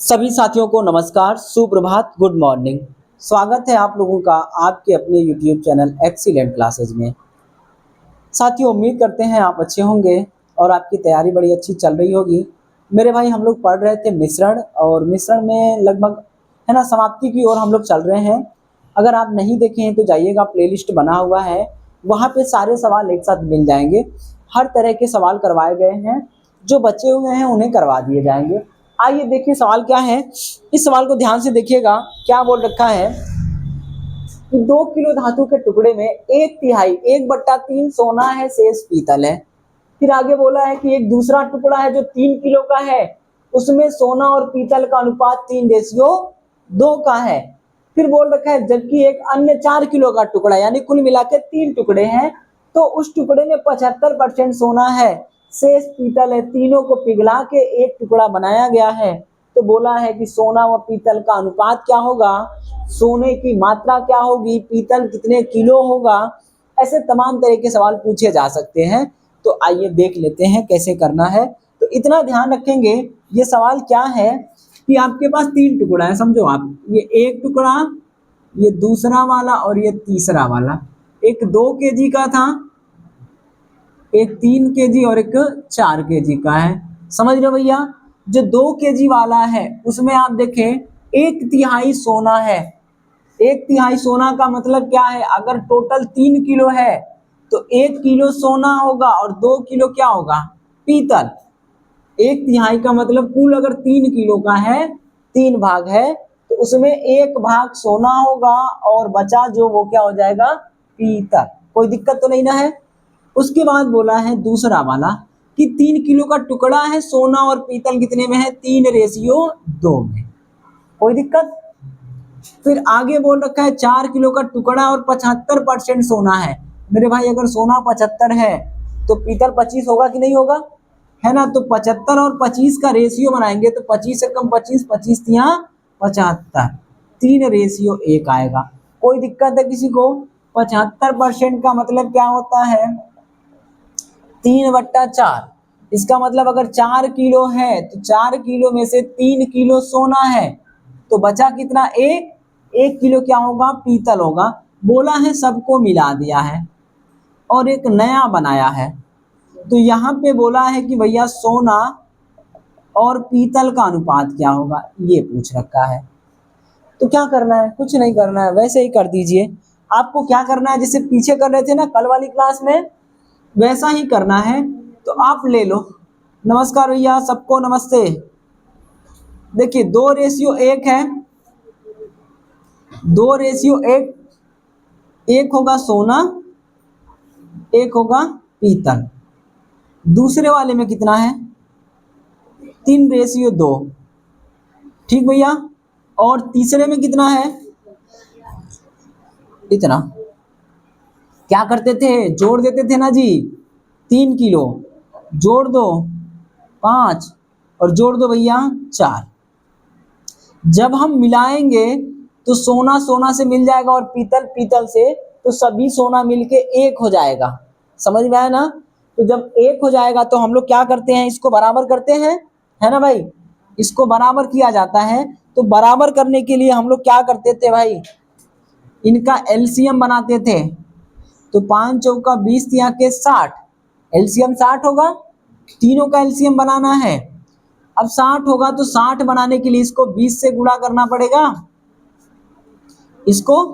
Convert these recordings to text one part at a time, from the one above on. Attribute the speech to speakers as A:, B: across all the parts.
A: सभी साथियों को नमस्कार, सुप्रभात, गुड मॉर्निंग। स्वागत है आप लोगों का आपके अपने YouTube चैनल एक्सीलेंट क्लासेज में। साथियों, उम्मीद करते हैं आप अच्छे होंगे और आपकी तैयारी बड़ी अच्छी चल रही होगी। मेरे भाई, हम लोग पढ़ रहे थे मिश्रण, और मिश्रण में लगभग है ना समाप्ति की ओर हम लोग चल रहे हैं। अगर आप नहीं देखे हैं तो जाइएगा, प्लेलिस्ट बना हुआ है, वहाँ पे सारे सवाल एक साथ मिल जाएंगे। हर तरह के सवाल करवाए गए हैं, जो बचे हुए हैं उन्हें करवा दिए जाएंगे। आइए देखिए सवाल क्या है। इस सवाल को ध्यान से देखिएगा। क्या बोल रखा है कि 2 किलो धातु के टुकड़े में 1/3 1/3 सोना है, शेष पीतल है। फिर आगे बोला है कि एक दूसरा टुकड़ा है जो 3 किलो का है, उसमें सोना और पीतल का अनुपात 3:2 का है। फिर बोल रखा है जबकि एक अन्य 4 किलो का टुकड़ा, यानी कुल मिला के 3 टुकड़े हैं, तो उस टुकड़े में 75% सोना है, शेष पीतल है। तीनों को पिघला के एक टुकड़ा बनाया गया है। तो बोला है कि सोना व पीतल का अनुपात क्या होगा, सोने की मात्रा क्या होगी, पीतल कितने किलो होगा। ऐसे तमाम तरह के सवाल पूछे जा सकते हैं। तो आइए देख लेते हैं कैसे करना है। तो इतना ध्यान रखेंगे, ये सवाल क्या है कि आपके पास 3 टुकड़ा है, समझो आप, ये एक टुकड़ा, ये दूसरा वाला और ये तीसरा वाला। एक 2 केजी का था, एक 3 केजी और एक 4 केजी का है। समझ रहे हो भैया? जो 2 केजी वाला है उसमें आप देखें 1/3 सोना है। 1/3 सोना का मतलब क्या है, अगर टोटल 3 किलो है तो 1 किलो सोना होगा और 2 किलो क्या होगा, पीतल। 1/3 का मतलब कुल अगर 3 किलो का है, 3 भाग है, तो उसमें 1 भाग सोना होगा और बचा जो वो क्या हो जाएगा, पीतल। कोई दिक्कत तो नहीं ना है? उसके बाद बोला है दूसरा वाला कि 3 किलो का टुकड़ा है, सोना और पीतल कितने में है, 3:2 में। कोई दिक्कत? फिर आगे बोल रखा है 4 किलो का टुकड़ा और 75% सोना है। मेरे भाई, अगर सोना 75 है तो पीतल 25 होगा कि नहीं होगा, है ना? तो 75 और 25 का रेशियो बनाएंगे तो 25 से कम 25, 25 तिया 75, 3:1 आएगा। कोई दिक्कत है किसी को? 75% का मतलब क्या होता है, 3/4। इसका मतलब अगर 4 किलो है तो 4 किलो में से 3 किलो सोना है, तो बचा कितना, 1 किलो क्या होगा, पीतल होगा। बोला है सबको मिला दिया है और एक नया बनाया है। तो यहाँ पे बोला है कि भैया सोना और पीतल का अनुपात क्या होगा, ये पूछ रखा है। तो क्या करना है, कुछ नहीं करना है, वैसे ही कर दीजिए। आपको क्या करना है, जैसे पीछे कर रहे थे ना कल वाली क्लास में, वैसा ही करना है। तो आप ले लो। नमस्कार भैया, सबको नमस्ते। देखिए 2:1 है, 2:1, एक होगा सोना, एक होगा पीतल। दूसरे वाले में कितना है, 3:2। ठीक भैया? और तीसरे में कितना है, इतना। क्या करते थे, जोड़ देते थे ना जी। 3 किलो जोड़ दो 5 और जोड़ दो भैया 4। जब हम मिलाएंगे तो सोना सोना से मिल जाएगा और पीतल पीतल से, तो सभी सोना मिलके 1 हो जाएगा। समझ में आया ना? तो जब 1 हो जाएगा तो हम लोग क्या करते हैं, इसको बराबर करते हैं, है ना भाई? इसको बराबर किया जाता है। तो बराबर करने के लिए हम लोग क्या करते थे भाई, इनका एलसीएम बनाते थे। तो 5 चौका 20 तिया के 60, एलसीएम 60 होगा। तीनों का एलसीएम बनाना है। अब 60 होगा तो 60 बनाने के लिए इसको 20 से गुणा करना पड़ेगा, इसको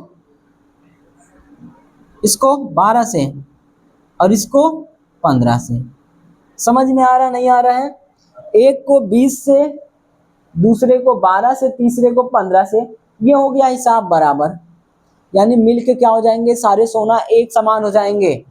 A: 12 से, और इसको 15 से। समझ में आ रहा नहीं आ रहा है? एक को 20 से, दूसरे को 12 से, तीसरे को 15 से। ये हो गया हिसाब बराबर, यानी मिलके क्या हो जाएंगे, सारे सोना एक समान हो जाएंगे।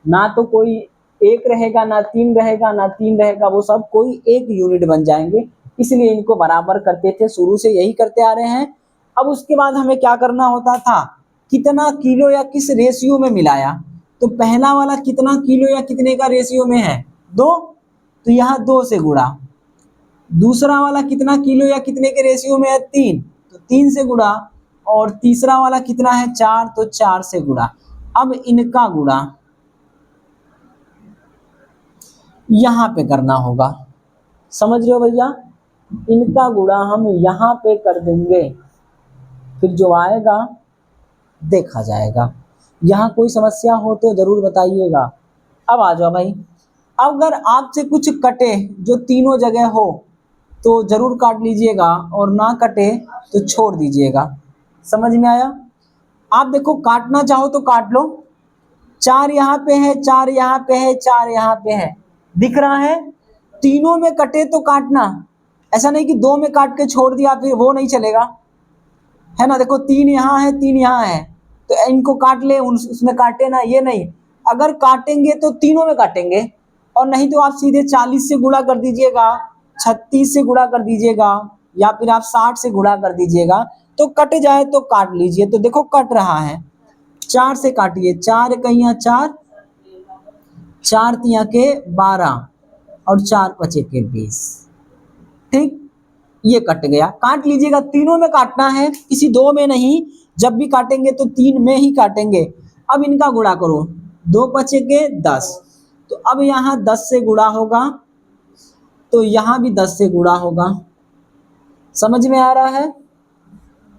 A: ना तो कोई 1 रहेगा, ना 3 रहेगा, ना 3 रहेगा, वो सब कोई एक यूनिट बन जाएंगे। इसलिए इनको बराबर करते थे, शुरू से यही करते आ रहे हैं। अब उसके बाद हमें क्या करना होता था, कितना किलो या किस रेशियो में मिलाया। तो पहला वाला कितना किलो या कितने का रेशियो में है, 2, तो यहाँ 2 से गुणा। दूसरा वाला कितना किलो या कितने के रेशियो में है, 3, तो 3 से गुणा। और तीसरा वाला कितना है, 4, तो 4 से गुणा। अब इनका गुणा, यहाँ पे करना होगा। समझ रहे हो भैया, इनका गुणा हम यहाँ पे कर देंगे, फिर जो आएगा देखा जाएगा। यहाँ कोई समस्या हो तो जरूर बताइएगा। अब आ जाओ भाई, अगर आपसे कुछ कटे जो तीनों जगह हो तो जरूर काट लीजिएगा, और ना कटे तो छोड़ दीजिएगा। समझ में आया? आप देखो, काटना चाहो तो काट लो। 4 यहाँ पे है, 4 यहाँ पे है, 4 यहाँ पे है, दिख रहा है? तीनों में कटे तो काटना, ऐसा नहीं कि 2 में काट के छोड़ दिया, फिर वो नहीं चलेगा, है ना। देखो 3 यहाँ है, 3 यहाँ है, तो इनको काट ले, उसमें काटे ना, ये नहीं। अगर काटेंगे तो तीनों में काटेंगे, और नहीं तो आप सीधे 40 से गुणा कर दीजिएगा, 36 से गुणा कर दीजिएगा, या फिर आप 60 से गुणा कर दीजिएगा, तो कट जाए तो काट लीजिए। तो देखो कट रहा है, 4 से काटिए, 4 कहिया 4, 4 तिया के 12, और 4 पचे के 20। ठीक, ये कट गया, काट लीजिएगा। तीनों में काटना है, किसी 2 में नहीं। जब भी काटेंगे तो 3 में ही काटेंगे। अब इनका गुणा करो, 2 पचे के 10, तो अब यहाँ 10 से गुणा होगा, तो यहाँ भी 10 से गुणा होगा। समझ में आ रहा है?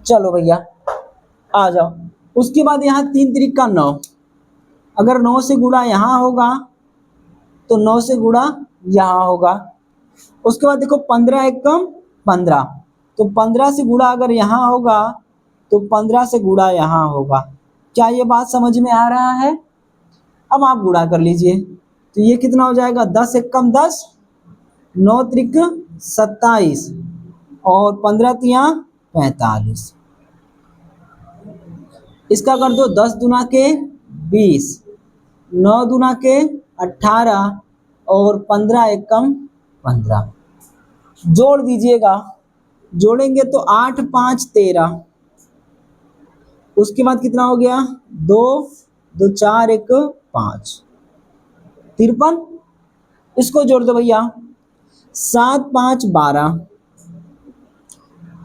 A: चलो भैया आ जाओ। उसके बाद यहाँ 3 त्रिक का 9, अगर 9 से गुणा यहाँ होगा तो 9 से गुणा यहाँ होगा। उसके बाद देखो 15 एकम 15, तो 15 से गुणा अगर यहाँ होगा तो 15 से गुणा यहाँ होगा। क्या ये बात समझ में आ रहा है? अब आप गुणा कर लीजिए, तो ये कितना हो जाएगा, 10 एकम 10, 9 त्रिक 27, और 15 तिया 45। इसका कर दो 10 दुना के 20, 9 दुना के 18, और 15 एकम 15। जोड़ दीजिएगा, जोड़ेंगे तो 8 5 13। उसके बाद कितना हो गया, 2 2 4 1 5, 53। इसको जोड़ दो भैया, 7 5 12,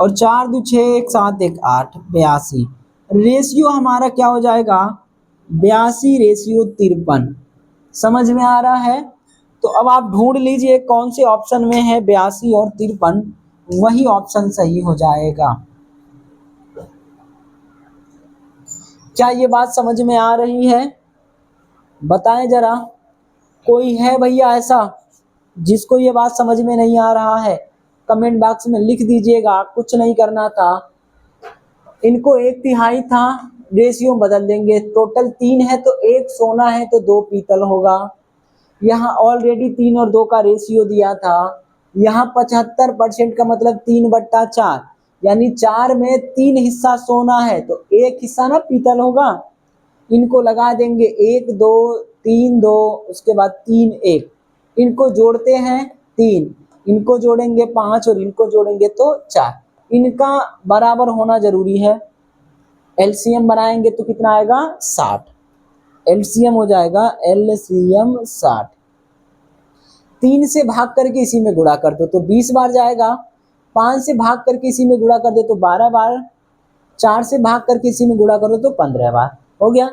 A: और 4 2 6 1 7 1 8, 82। रेशियो हमारा क्या हो जाएगा, 82 रेशियो 53। समझ में आ रहा है? तो अब आप ढूंढ लीजिए कौन से ऑप्शन में है 82 और 53, वही ऑप्शन सही हो जाएगा। क्या ये बात समझ में आ रही है? बताएं जरा, कोई है भैया ऐसा जिसको ये बात समझ में नहीं आ रहा है? कमेंट बॉक्स में लिख दीजिएगा। कुछ नहीं करना था, इनको 1/3 था, रेशियो बदल देंगे। टोटल 3 है तो 1 सोना है तो 2 पीतल होगा। यहाँ ऑलरेडी 3 और 2 का रेशियो दिया था। यहाँ 75% का मतलब 3/4, यानी 4 में 3 हिस्सा सोना है तो 1 हिस्सा ना पीतल होगा। इनको लगा देंगे 1 2 3 2, उसके बाद 3 1, इनको जोड़ते हैं 3, इनको जोड़ेंगे 5, और इनको जोड़ेंगे तो 4। इनका बराबर होना जरूरी है। एलसीएम बनाएंगे तो कितना आएगा, 60। एलसीएम हो जाएगा एलसीएम 60। 3 से भाग करके इसी में गुणा कर दो तो 20 बार जाएगा। 5 से भाग करके इसी में गुणा कर दो तो 12 बार। 4 से भाग करके इसी में गुणा करो तो 15 बार। हो गया।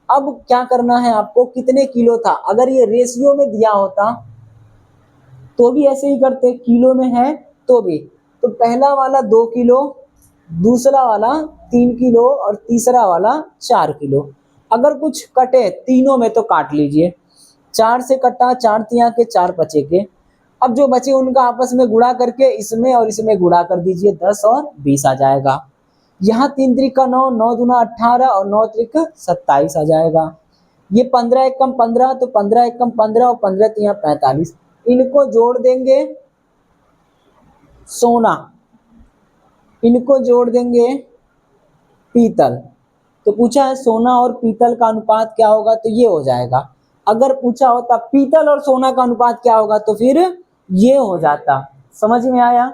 A: अब क्या करना है आपको, कितने किलो था, अगर ये रेशियो में दिया होता तो भी ऐसे ही करते, किलो में है तो भी। तो पहला वाला 2 किलो, दूसरा वाला 3 किलो, और तीसरा वाला 4 किलो। अगर कुछ कटे तीनों में तो काट लीजिए। 4 से कटा, 4 तिया के 4 पचे के। अब जो बचे उनका आपस में गुणा करके इसमें और इसमें गुणा कर दीजिए, 10 और 20 आ जाएगा। यहाँ 3 त्रिक का 9, 9 दूना 18, और 9 त्रिक 27 आ जाएगा। ये 15 एकम 15, तो 15 एकम 15, और 15 तिया 45। इनको जोड़ देंगे सोना, इनको जोड़ देंगे पीतल। तो पूछा है सोना और पीतल का अनुपात क्या होगा, तो ये हो जाएगा। अगर पूछा होता पीतल और सोना का अनुपात क्या होगा तो फिर ये हो जाता। समझ में आया?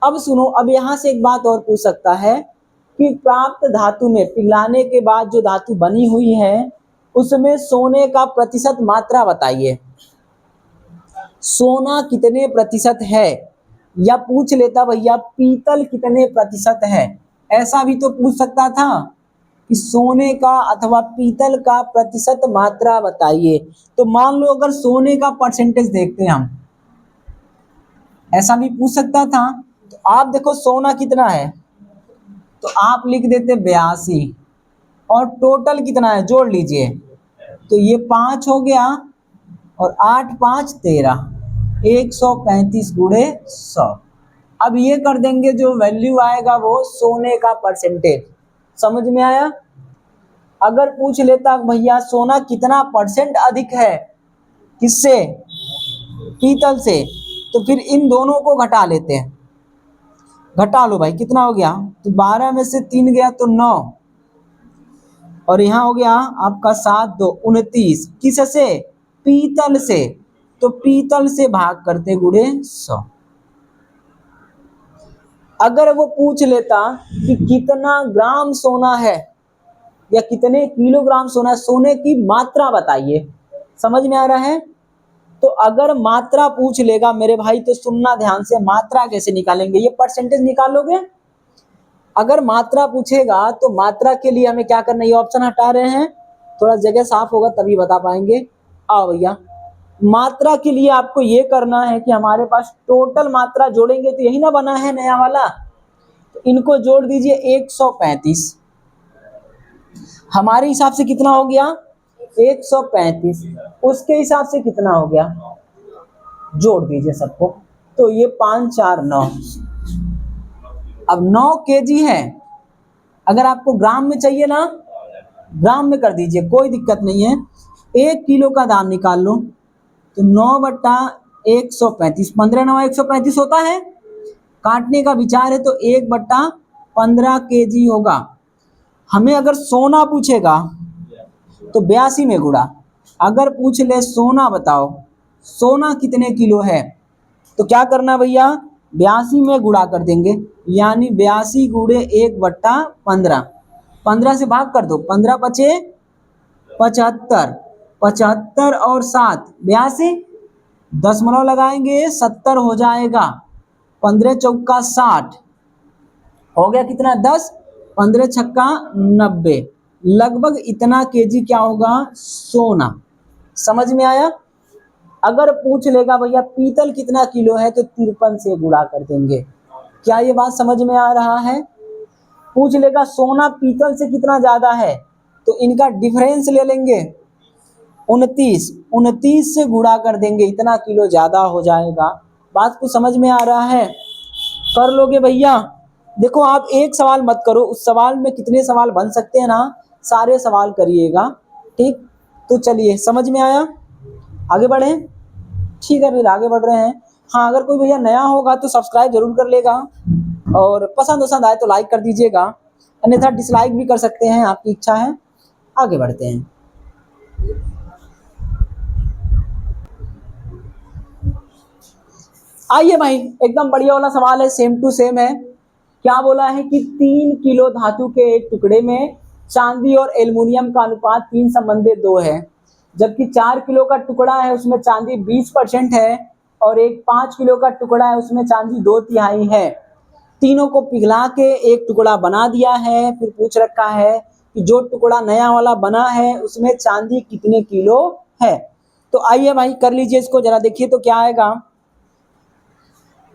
A: अब सुनो, अब यहाँ से एक बात और पूछ सकता है कि प्राप्त धातु में पिघलाने के बाद जो धातु बनी हुई है उसमें सोने का प्रतिशत मात्रा बताइए। सोना कितने प्रतिशत है, या पूछ लेता भैया पीतल कितने प्रतिशत है, ऐसा भी तो पूछ सकता था। कि सोने का अथवा पीतल का प्रतिशत मात्रा बताइए। तो मान लो अगर सोने का परसेंटेज देखते हैं हम, ऐसा भी पूछ सकता था। तो आप देखो सोना कितना है, तो आप लिख देते 82, और टोटल कितना है जोड़ लीजिए, तो ये 5 हो गया और 8 5 13, 135 गुणे 100। अब ये कर देंगे, जो वैल्यू आएगा वो सोने का परसेंटेज। समझ में आया? अगर पूछ लेता भैया सोना कितना परसेंट अधिक है, किससे, पीतल से, तो फिर इन दोनों को घटा लेते हैं। घटा लो भाई, कितना हो गया, तो 12 में से 3 गया तो 9, और यहाँ हो गया आपका 7 2 29, किससे, पीतल से। तो पीतल से भाग करते गुणे 100। अगर वो पूछ लेता कि कितना ग्राम सोना है या कितने किलोग्राम सोना है, सोने की मात्रा बताइए। समझ में आ रहा है? तो अगर मात्रा पूछ लेगा मेरे भाई तो सुनना ध्यान से, मात्रा कैसे निकालेंगे, ये परसेंटेज निकालोगे। अगर मात्रा पूछेगा तो मात्रा के लिए हमें क्या करना है, ये ऑप्शन हटा रहे हैं, थोड़ा जगह साफ होगा तभी बता पाएंगे। आओ भैया, मात्रा के लिए आपको ये करना है कि हमारे पास टोटल मात्रा जोड़ेंगे, तो यही ना बना है नया वाला, तो इनको जोड़ दीजिए 135। हमारे हिसाब से कितना हो गया 135, उसके हिसाब से कितना हो गया, जोड़ दीजिए सबको, तो ये 5 4 9। अब 9 केजी है, अगर आपको ग्राम में चाहिए ना, ग्राम में कर दीजिए, कोई दिक्कत नहीं है। 1 किलो का दाम निकाल लो, तो 9/135, 15 9 135 होता है। काटने का विचार है तो 1/15 केजी होगा। हमें अगर सोना पूछेगा तो 82 में गुणा। अगर पूछ ले सोना बताओ, सोना कितने किलो है, तो क्या करना भैया, 82 में गुणा कर देंगे, यानी 82 गुणे 1/15, 15 से भाग कर दो, 15 बचे 75, 75 और 7 82, 10 लगाएंगे 70 हो जाएगा, 15 चौका 60 हो गया, कितना 10, 15 छक्का 90, लगभग इतना केजी क्या होगा, सोना। समझ में आया? अगर पूछ लेगा भैया पीतल कितना किलो है, तो 53 से गुणा कर देंगे। क्या ये बात समझ में आ रहा है? पूछ लेगा सोना पीतल से कितना ज्यादा है, तो इनका डिफरेंस ले लेंगे 29, 29 से गुणा कर देंगे, इतना किलो ज्यादा हो जाएगा। बात को समझ में आ रहा है? कर लोगे भैया? देखो आप एक सवाल मत करो, उस सवाल में कितने सवाल बन सकते हैं ना, सारे सवाल करिएगा, ठीक। तो चलिए, समझ में आया? आगे बढ़े? ठीक है, फिर आगे बढ़ रहे हैं। हाँ, अगर कोई भैया नया होगा तो सब्सक्राइब जरूर कर लेगा, और पसंद आए तो लाइक कर दीजिएगा, अन्यथा डिसलाइक भी कर सकते हैं, आपकी इच्छा है। आगे बढ़ते हैं। आइए भाई, एकदम बढ़िया वाला सवाल है, सेम टू सेम है। क्या बोला है कि 3 किलो धातु के एक टुकड़े में चांदी और एल्युमिनियम का अनुपात 3:2 है, जबकि 4 किलो का टुकड़ा है उसमें चांदी 20% है, और एक 5 किलो का टुकड़ा है उसमें चांदी 2/3 है। तीनों को पिघला के एक टुकड़ा बना दिया है। फिर पूछ रखा है कि जो टुकड़ा नया वाला बना है उसमें चांदी कितने किलो है। तो आइए भाई कर लीजिए इसको, जरा देखिए तो क्या आएगा।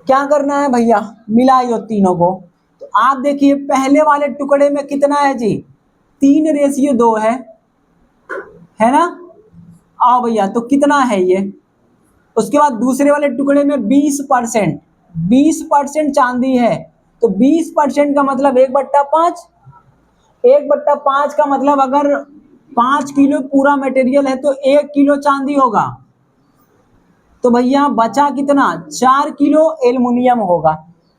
A: क्या करना है भैया, मिलाइए तीनों को। तो आप देखिए पहले वाले टुकड़े में कितना है जी, 3:2 है ना। आओ भैया, तो कितना है ये। उसके बाद दूसरे वाले टुकड़े में 20% चांदी है, तो 20% का मतलब 1/5, 1/5 का मतलब अगर 5 किलो पूरा मटेरियल है तो 1 किलो चांदी होगा। तो भैया बचा कितना, 4 किलो एल्युमिनियम होगा।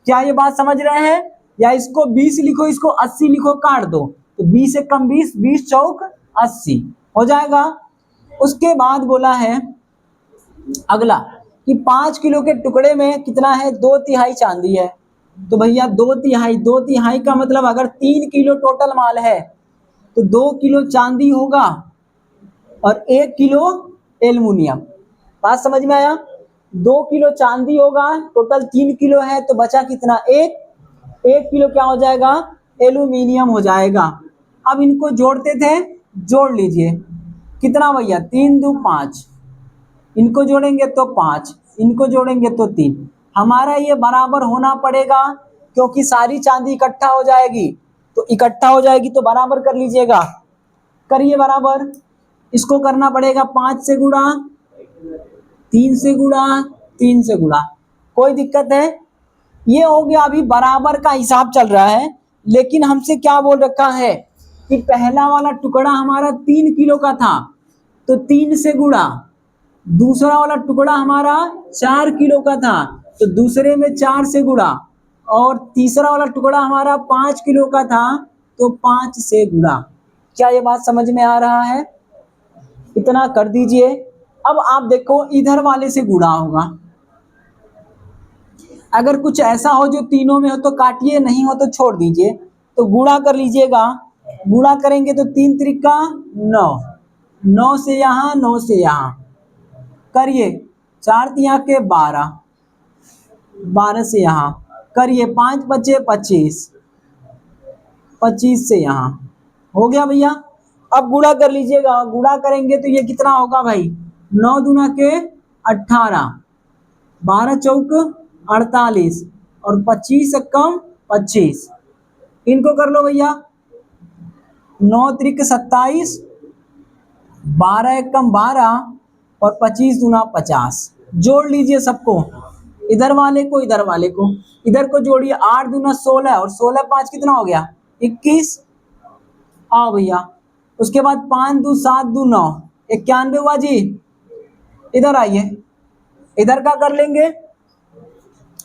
A: क्या ये बात समझ रहे हैं? या इसको 20 लिखो, इसको 80 लिखो, काट दो, तो 20 से कम 20, 20 चौक 80 हो जाएगा। उसके बाद बोला है अगला कि 5 किलो के टुकड़े में कितना है, 2/3 चांदी है। तो भैया 2/3 का मतलब अगर 3 किलो टोटल माल है तो 2 किलो चांदी होगा और 1 किलो एल्युमिनियम। बात समझ में आया? 2 किलो चांदी होगा, टोटल 3 किलो है, तो बचा कितना, 1 किलो क्या हो जाएगा, एल्युमिनियम हो जाएगा। अब इनको जोड़ते थे, जोड़ लीजिए कितना भैया, 3 दूनी 5, इनको जोड़ेंगे तो 5, इनको जोड़ेंगे तो 3। हमारा ये बराबर होना पड़ेगा क्योंकि सारी चांदी इकट्ठा हो जाएगी, तो इकट्ठा हो जाएगी तो बराबर कर लीजिएगा, करिए बराबर। इसको करना पड़ेगा 5 से गुणा, 3 से गुणा, 3 से गुणा, कोई दिक्कत है? ये हो गया, अभी बराबर का हिसाब चल रहा है, लेकिन हमसे क्या बोल रखा है कि पहला वाला टुकड़ा हमारा 3 किलो का था, तो 3 से गुणा, दूसरा वाला टुकड़ा हमारा 4 किलो का था, तो दूसरे में 4 से गुणा, और तीसरा वाला टुकड़ा हमारा 5 किलो का था, तो 5 से गुणा। क्या ये बात समझ में आ रहा है? इतना कर दीजिए। अब आप देखो इधर वाले से गुणा होगा, अगर कुछ ऐसा हो जो तीनों में हो तो काटिए, नहीं हो तो छोड़ दीजिए, तो गुणा कर लीजिएगा। गुणा करेंगे तो 3 त्रिका 9, 9 से यहाँ, 9 से यहाँ, करिए 4 तिया के 12, 12 से यहाँ, करिए 5 बचे 25, 25 से यहाँ, हो गया भैया। अब गुणा कर लीजिएगा, गुणा करेंगे तो ये कितना होगा भाई, 9 दूना के 18, 12 चौक 48, और 25 कम 25, इनको कर लो भैया, 9 त्रिक 27, 12 एकम 12, और 25 दूना 50। जोड़ लीजिए सबको, इधर वाले को इधर वाले को, इधर को जोड़िए, 8 दूना 16, और 16 5 कितना हो गया 21। आओ भैया, उसके बाद 5 दू 7 दू 9, 91 हुआ जी। इधर आइए, इधर का कर लेंगे,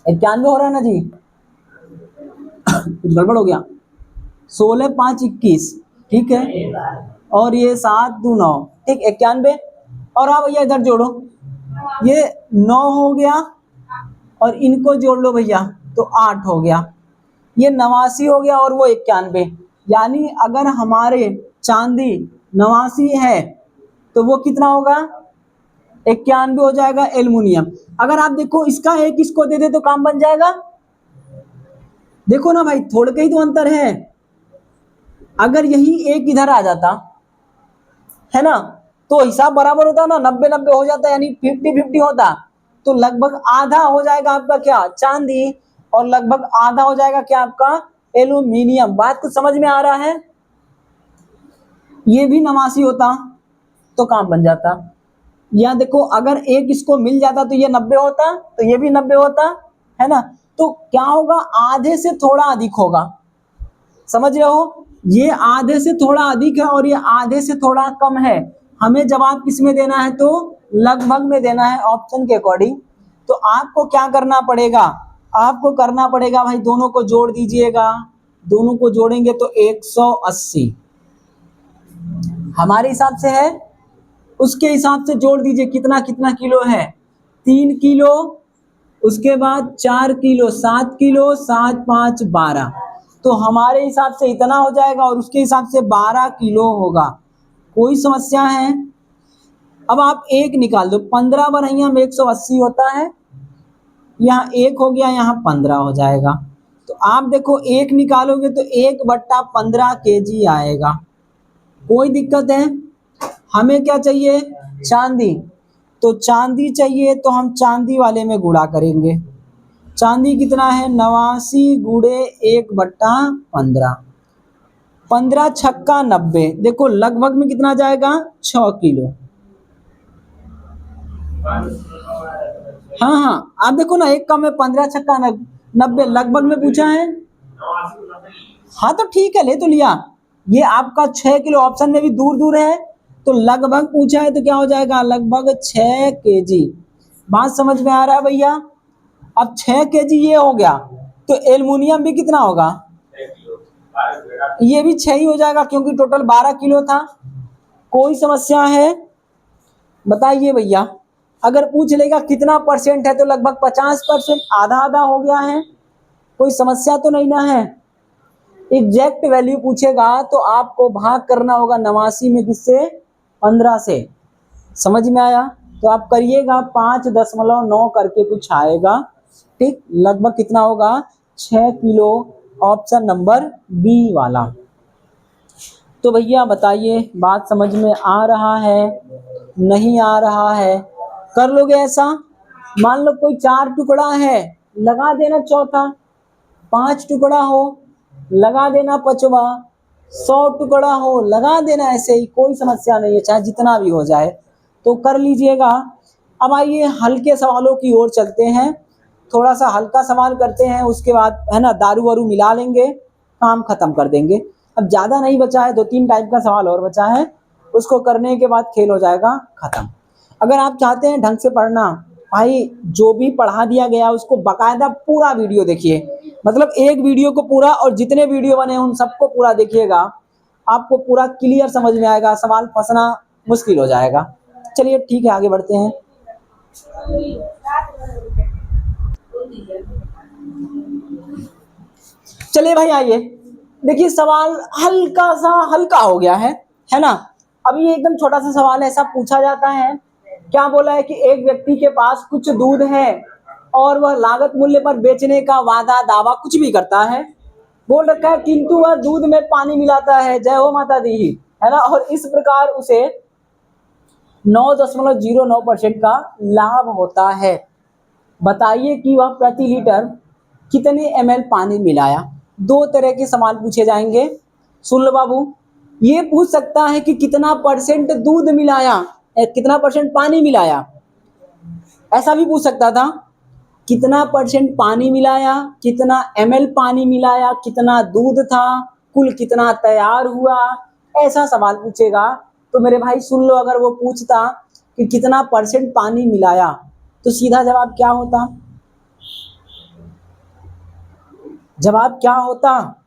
A: 91 हो रहा है ना जी, कुछ गड़बड़ हो गया, 16 5 21, ठीक है, और ये 7 दू 9, ठीक 91। और हाँ भैया इधर जोड़ो, ये 9 हो गया, और इनको जोड़ लो भैया तो 8 हो गया, ये 89 हो गया, और वो 91। यानी अगर हमारे चांदी 89 है तो वो कितना होगा, 91 हो जाएगा एल्युमिनियम। अगर आप देखो इसका एक इसको दे दे तो काम बन जाएगा, देखो ना भाई, थोड़े का ही तो अंतर है। अगर यही एक इधर आ जाता है ना, तो हिसाब बराबर होता ना, 90-90 हो जाता, यानी 50-50 होता, तो लगभग आधा हो जाएगा आपका क्या, चांदी, और लगभग आधा हो जाएगा क्या आपका, एल्यूमिनियम। बात कुछ समझ में आ रहा है? ये भी 89 होता तो काम बन जाता। या देखो अगर एक इसको मिल जाता तो ये 90 होता, तो ये भी 90 होता, है ना। तो क्या होगा, आधे से थोड़ा अधिक होगा, समझ रहे हो, ये आधे से थोड़ा अधिक है और ये आधे से थोड़ा कम है। हमें जवाब किस में देना है, तो लगभग में देना है, ऑप्शन के अकॉर्डिंग। तो आपको क्या करना पड़ेगा, आपको करना पड़ेगा भाई, दोनों को जोड़ दीजिएगा, दोनों को जोड़ेंगे तो 180 हमारे हिसाब से है, उसके हिसाब से जोड़ दीजिए, कितना कितना किलो है, 3 किलो, उसके बाद 4 किलो, 7 किलो, 7 5 12, तो हमारे हिसाब से इतना हो जाएगा, और उसके हिसाब से 12 किलो होगा। कोई समस्या है? अब आप एक निकाल दो, 15 बढ़ैया में 180 होता है, यहाँ एक हो गया, यहाँ 15 हो जाएगा। तो आप देखो एक निकालोगे तो 1/15 kg आएगा। कोई दिक्कत है? हमें क्या चाहिए, चांदी, तो चांदी चाहिए तो हम चांदी वाले में गुणा करेंगे। चांदी कितना है, 89 गुणे 1/15, 15 छक्का 90, देखो लगभग में कितना जाएगा, 6 किलो। हाँ हाँ, आप देखो ना, एक कम है, 15 छक्का 90, लगभग में पूछा है। हाँ तो ठीक है, ले तो लिया, ये आपका 6 किलो ऑप्शन में भी दूर दूर है, तो लगभग पूछा है तो क्या हो जाएगा, लगभग 6 kg। बात समझ में आ रहा है भैया? अब 6 kg ये हो गया, तो एल्युमिनियम भी कितना होगा, ये भी 6 ही हो जाएगा, क्योंकि टोटल 12 किलो था। कोई समस्या है? बताइए भैया। अगर पूछ लेगा कितना परसेंट है, तो लगभग 50%, आधा आधा हो गया है। कोई समस्या तो नहीं ना है? एग्जैक्ट वैल्यू पूछेगा तो आपको भाग करना होगा 89 में, किससे, 15 से। समझ में आया? तो आप करिएगा 5.9 करके कुछ आएगा, ठीक, लगभग कितना होगा, 6 किलो, ऑप्शन नंबर बी वाला। तो भैया बताइए, बात समझ में आ रहा है, नहीं आ रहा है? कर लोगे ऐसा? मान लो कोई 4 टुकड़ा है, लगा देना चौथा। 5 टुकड़ा हो, लगा देना पांचवा। 100 टुकड़ा हो, लगा देना। ऐसे ही कोई समस्या नहीं है, चाहे जितना भी हो जाए तो कर लीजिएगा। अब आइए हल्के सवालों की ओर चलते हैं। थोड़ा सा हल्का सवाल करते हैं, उसके बाद है ना दारू वारू मिला लेंगे, काम खत्म कर देंगे। अब ज़्यादा नहीं बचा है, 2-3 टाइप का सवाल और बचा है, उसको करने के बाद खेल हो जाएगा खत्म। अगर आप चाहते हैं ढंग से पढ़ना, भाई जो भी पढ़ा दिया गया उसको बाकायदा पूरा वीडियो देखिए। मतलब एक वीडियो को पूरा, और जितने वीडियो बने उन सबको पूरा देखिएगा, आपको पूरा क्लियर समझ में आएगा, सवाल फंसना मुश्किल हो जाएगा। चलिए ठीक है, आगे बढ़ते हैं। चलिए भाई आइए, देखिए सवाल हल्का सा हल्का हो गया है ना। अभी ये एकदम छोटा सा सवाल है। ऐसा पूछा जाता है, क्या बोला है कि एक व्यक्ति के पास कुछ दूध है और वह लागत मूल्य पर बेचने का वादा दावा कुछ भी करता है। बोल रखा है किंतु वह दूध में पानी मिलाता है, जय हो माता दी, है ना। और इस प्रकार उसे 9.09% का लाभ होता है। बताइए कि वह प्रति लीटर कितने ml पानी मिलाया। 2 तरह के सवाल पूछे जाएंगे, सुन लो बाबू। ये पूछ सकता है कि कितना परसेंट दूध मिलाया, कितना परसेंट पानी मिलाया। ऐसा भी पूछ सकता था, कितना परसेंट पानी मिलाया, कितना ml पानी मिलाया, कितना दूध था, कुल कितना तैयार हुआ। ऐसा सवाल पूछेगा। तो मेरे भाई सुन लो, अगर वो पूछता कि कितना परसेंट पानी मिलाया, तो सीधा जवाब क्या होता? जवाब क्या होता?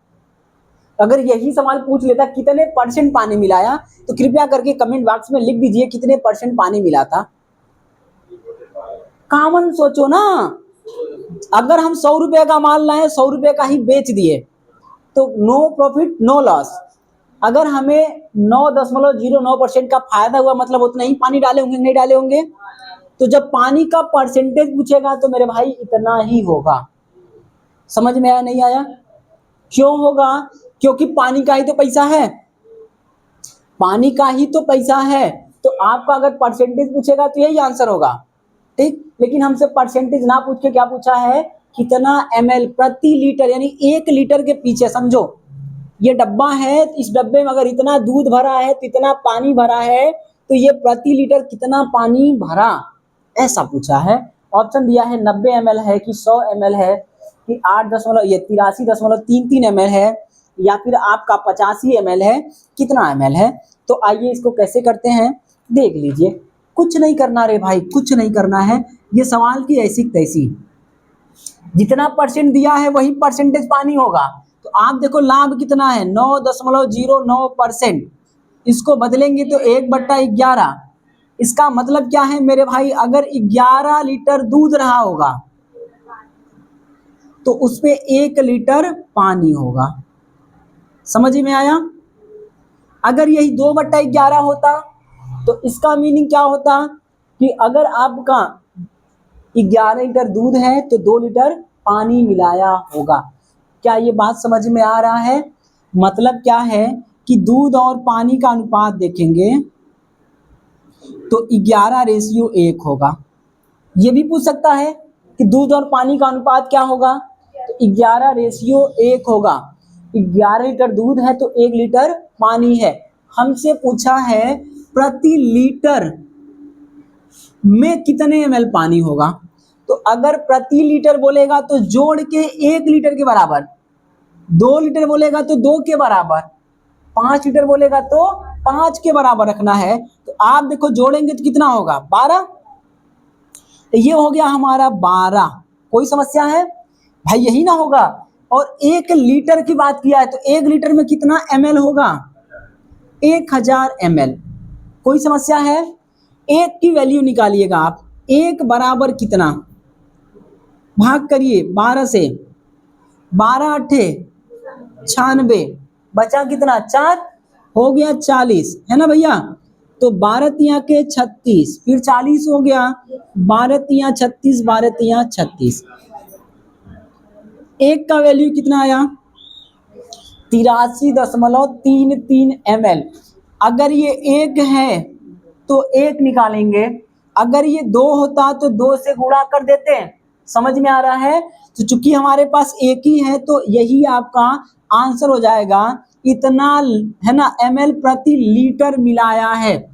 A: अगर यही सवाल पूछ लेता कितने परसेंट पानी मिलाया, तो कृपया करके कमेंट बॉक्स में लिख दीजिए कितने परसेंट पानी मिला था। कॉमन सोचो ना। अगर हम 100 रुपए का माल लाए, 100 रुपए का ही बेच दिए, तो नो प्रॉफिट नो लॉस। अगर हमें 9.09% का फायदा हुआ, मतलब उतना ही पानी डाले होंगे, नहीं डाले होंगे। तो जब पानी का परसेंटेज पूछेगा तो मेरे भाई इतना ही होगा। समझ में आया, नहीं आया? क्यों होगा? क्योंकि पानी का ही तो पैसा है, पानी का ही तो पैसा है। तो आपका अगर परसेंटेज पूछेगा तो यही आंसर होगा, ठीक। लेकिन हमसे परसेंटेज ना पूछ के क्या पूछा है, कितना ml प्रति लीटर, यानी 1 लीटर के पीछे। समझो ये डब्बा है, इस डब्बे में अगर इतना दूध भरा है तो इतना पानी भरा है, तो ये प्रति लीटर कितना पानी भरा, ऐसा पूछा है। ऑप्शन दिया है 90 ml है कि 100 ml है कि 83.33 ml है, या फिर आपका 85 ml है, कितना ml है। तो आइए इसको कैसे करते हैं देख लीजिए। कुछ नहीं करना रे भाई, कुछ नहीं करना है। ये सवाल की ऐसी तैसी, जितना परसेंट दिया है वही परसेंटेज पानी होगा। तो आप देखो लाभ कितना है, 9.09%। इसको बदलेंगे तो 1/11। इसका मतलब क्या है मेरे भाई, अगर 11 लीटर दूध रहा होगा तो उसपे 1 लीटर पानी होगा। समझ में आया? अगर यही 2/11 होता तो इसका मीनिंग क्या होता कि अगर आपका 11 लीटर दूध है तो 2 लीटर पानी मिलाया होगा। क्या ये बात समझ में आ रहा है? मतलब क्या है कि दूध और पानी का अनुपात देखेंगे तो 11:1 होगा। ये भी पूछ सकता है कि दूध और पानी का अनुपात क्या होगा, तो 11:1 होगा। 11 लीटर दूध है तो 1 लीटर पानी है। हमसे पूछा है प्रति लीटर में कितने ml पानी होगा। तो अगर प्रति लीटर बोलेगा तो जोड़ के 1 लीटर के बराबर, 2 लीटर बोलेगा तो 2 के बराबर, 5 लीटर बोलेगा तो 5 के बराबर रखना है। तो आप देखो जोड़ेंगे तो कितना होगा, 12। तो ये हो गया हमारा 12। कोई समस्या है भाई? यही ना होगा। और 1 लीटर की बात किया है तो 1 लीटर में कितना ml होगा, 1000 ml। कोई समस्या है? 1 की वैल्यू निकालिएगा आप। 1 बराबर कितना, भाग करिए 12 से, 12 अट्ठे 96, बचा कितना 4, हो गया 40, है ना भैया। तो 12 तिया के 36, फिर 40 हो गया, 12 तिया 36, 12 तिया 36। 1 का वैल्यू कितना आया, 83.33 ml। अगर ये एक है तो एक निकालेंगे, अगर ये दो होता तो दो से गुणा कर देते हैं। समझ में आ रहा है? तो चूंकि हमारे पास एक ही है तो यही आपका आंसर हो जाएगा। इतना है ना ml प्रति लीटर मिलाया है,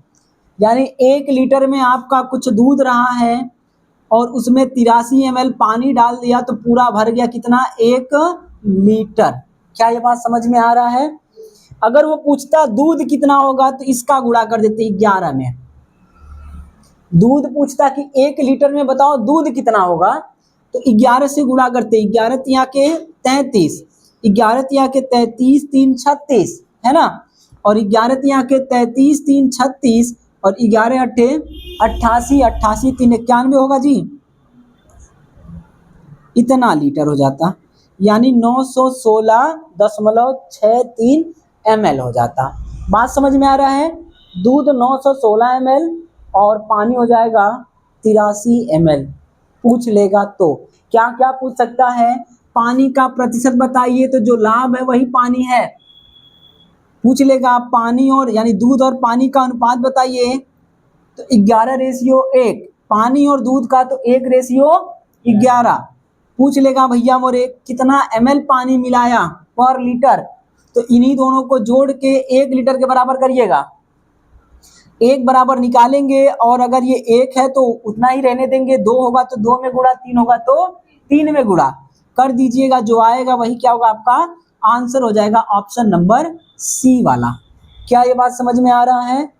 A: यानी 1 लीटर में आपका कुछ दूध रहा है और उसमें 83 ml पानी डाल दिया तो पूरा भर गया कितना, 1 लीटर। क्या ये बात समझ में आ रहा है? अगर वो पूछता दूध कितना होगा तो इसका गुणा कर देते 11 में। दूध पूछता कि 1 लीटर में बताओ दूध कितना होगा तो 11 से गुणा करते, 11 तिया के 33, 11 तिया के 33, 3 36 है ना, और 11 तिया के 33, 3 36 और 11 अट्ठे 88, 88 3 91 होगा जी, इतना लीटर हो जाता, यानी 916.63 ml हो जाता। बात समझ में आ रहा है? दूध 916 ml और पानी हो जाएगा 83 ml। पूछ लेगा तो क्या क्या पूछ सकता है? पानी का प्रतिशत बताइए, तो जो लाभ है वही पानी है। पूछ लेगा पानी और यानी दूध और पानी का अनुपात बताइए, तो 11:1। पानी और दूध का तो 1:11। पूछ लेगा भैया मोरे कितना ml पानी मिलाया पर लीटर, तो इन्हीं दोनों को जोड़ के 1 लीटर के बराबर करिएगा, एक बराबर निकालेंगे और अगर ये 1 है तो उतना ही रहने देंगे, 2 होगा तो 2 में गुणा, 3 होगा तो 3 में गुणा कर दीजिएगा, जो आएगा वही क्या होगा, आपका आंसर हो जाएगा ऑप्शन नंबर सी वाला। क्या ये बात समझ में आ रहा है?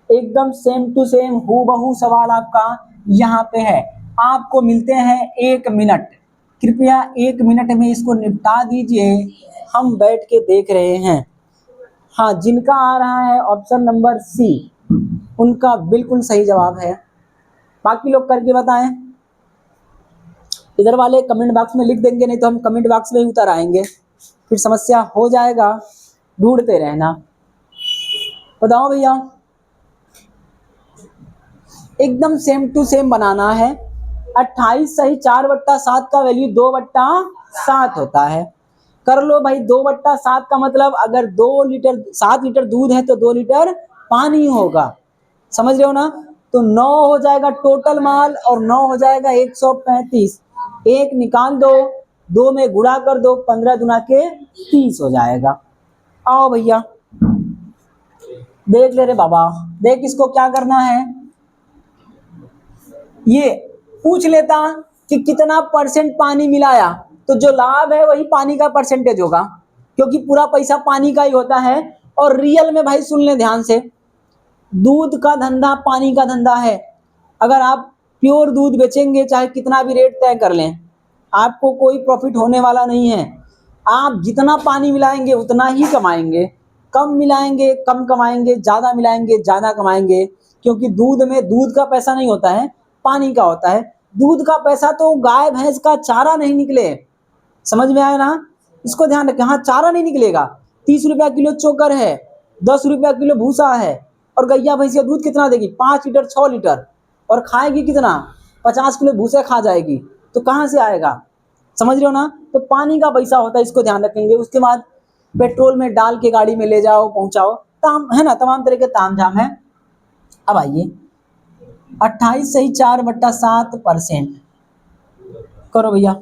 A: एकदम सेम टू सेम हूबहू सवाल आपका यहाँ पे है। आपको मिलते हैं 1 मिनट, कृपया 1 मिनट में इसको निपटा दीजिए, हम बैठ के देख रहे हैं। हाँ, जिनका आ रहा है ऑप्शन नंबर सी उनका बिल्कुल सही जवाब है। बाकी लोग करके बताएं, इधर वाले कमेंट बॉक्स में लिख देंगे, नहीं तो हम कमेंट बॉक्स में ही उतर आएंगे, फिर समस्या हो जाएगा, ढूंढते रहना। बताओ भैया, एकदम सेम टू सेम बनाना है। 28 सही 4/7 का वैल्यू 2/7 होता है। कर लो भाई, 2/7 का मतलब अगर 2 लीटर 7 लीटर दूध है तो 2 लीटर पानी होगा, समझ रहे हो ना? तो 9 हो जाएगा टोटल माल और 9 हो जाएगा 135। एक निकाल दो, 2 में गुणा कर दो, 15 दूना के 30 हो जाएगा। आओ भैया देख ले रे बाबा, देख इसको क्या करना है, ये पूछ लेता कि कितना परसेंट पानी मिलाया, तो जो लाभ है वही पानी का परसेंटेज होगा, क्योंकि पूरा पैसा पानी का ही होता है। और रियल में भाई सुन ले ध्यान से, दूध का धंधा पानी का धंधा है। अगर आप प्योर दूध बेचेंगे चाहे कितना भी रेट तय कर लें, आपको कोई प्रॉफिट होने वाला नहीं है। आप जितना पानी मिलाएंगे उतना ही कमाएंगे, कम मिलाएंगे कम कमाएंगे, ज़्यादा मिलाएंगे ज़्यादा कमाएंगे, क्योंकि दूध में दूध का पैसा नहीं होता है, पानी का होता है। दूध का पैसा तो गाय भैंस का चारा नहीं निकले, समझ में आया ना? इसको ध्यान रखें। हाँ, चारा नहीं निकलेगा, 30 रुपया किलो चोकर है, 10 रुपया किलो भूसा है, और गैया भैंसिया दूध कितना देगी, 5 लीटर 6 लीटर, और खाएगी कितना, 50 किलो भूसे खा जाएगी, तो कहाँ से आएगा, समझ रहे हो ना? तो पानी का पैसा होता है, इसको ध्यान रखेंगे। उसके बाद पेट्रोल में डाल के गाड़ी में ले जाओ पहुंचाओ, ताम है ना, तमाम तरह के ताम झाम है। अब आइए 28 सही 4/7% करो भैया,